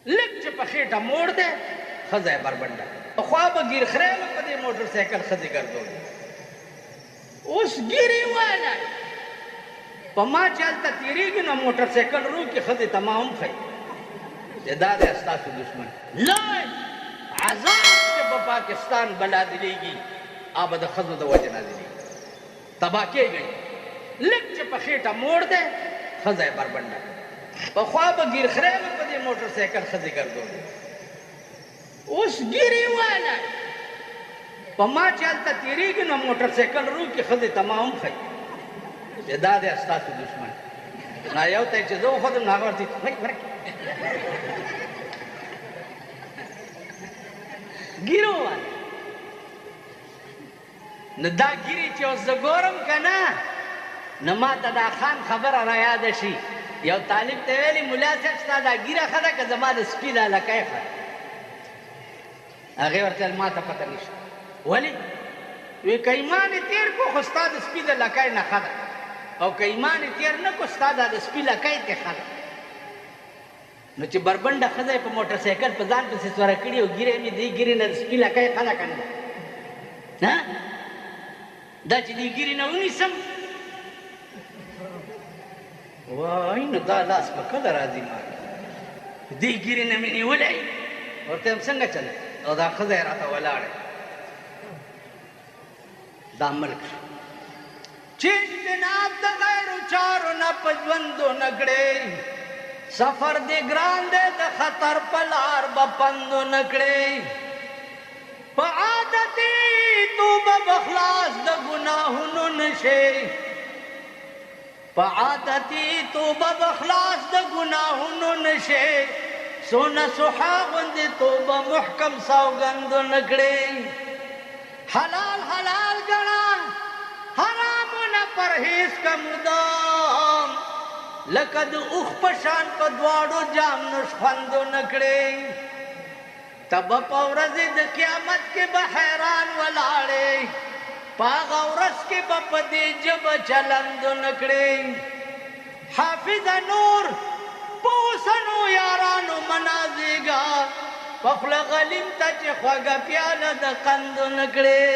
لږ چې په خېټه موړ دی ښځه یې بربنډه پخوا به ګیر خریاله په دې موټر سایکل ښځې ګرځولې اوس ګیرې والا په ما چې هلته تېرېږي نو موټر سایکل روکي ښځې ته ما هم ښایي چې دا دی ستاسو دشمن لای عذاب چې په پاکستان بلا دلېږي هغه به د ښځو د وجې نازلېږي تباه کېږئ لږ چې په خېټه موړ دی ښځه یې بربنډه پخوا به ګیر خریاله په دې موټر سایکل ښځې ګرځولې اوس ګیرې والا په ما چې هلته تېرېږي نو موټر سایکل روکي ښځې ته ما هم ښایي چې دا دی ستاسو دشمن نو یو ته یې چې زه وښودم نو هغه ورته ګیرو والا نو دا ګیرې چې اوس زه ګورم که نه نو ما ته دا خان خبره را یاده شي یو طالب ته ویلي ملا صاحب ستا دا ګیره ښه ده که زما د سپي دا لکۍ ښه هغې ورته ویل ما ته پته نشته ولې وی که ایمان یې تېر کړو خو ستا د سپي د لکۍ نه ښه ده او که ایمان یې تېر نه کړو ستا دا د سپي لکۍ ترې ښه ده نو چې بربنډه ښځه یې په موټر سایکل په ځان پسې سوره کړي او ګیره مې دې ګیرې نه د سپي لکۍ ښه ده که نه ده دا چې دې ګیرې نه ونیسم وای نو دا لاس په کله راځي ما دې ګیرې نه مې نیولی ورته یم څنګه چله او دا ښځه یې راته ولاړه دا ملک چې اجتناب د غیرو چارو نه په ژوندو نه کړې سفر دې ګران دی د خطر په لار به پندو نه کړې په عادتي توبه به خلاص د ګناهونو نشې په عادتي توبه به خلاص د ګناهونو نشې سونه سوحا غوندې توبه محکم سوګندو نه کړې حلال حلال ګڼه حرامونه پرهیز که مدام لکه د اوښ په شان په دواړو جام نوش خوندو نه کړې ته به په ورځې د قیامت کې به حیران ولاړې په هغه ورځ کې به په دې ژبه چلندو نه کړې حافظه نور په اوسنو یارانو منازېږه په خوله غلیم ته چې خوږه پیاله د قندو نه کړې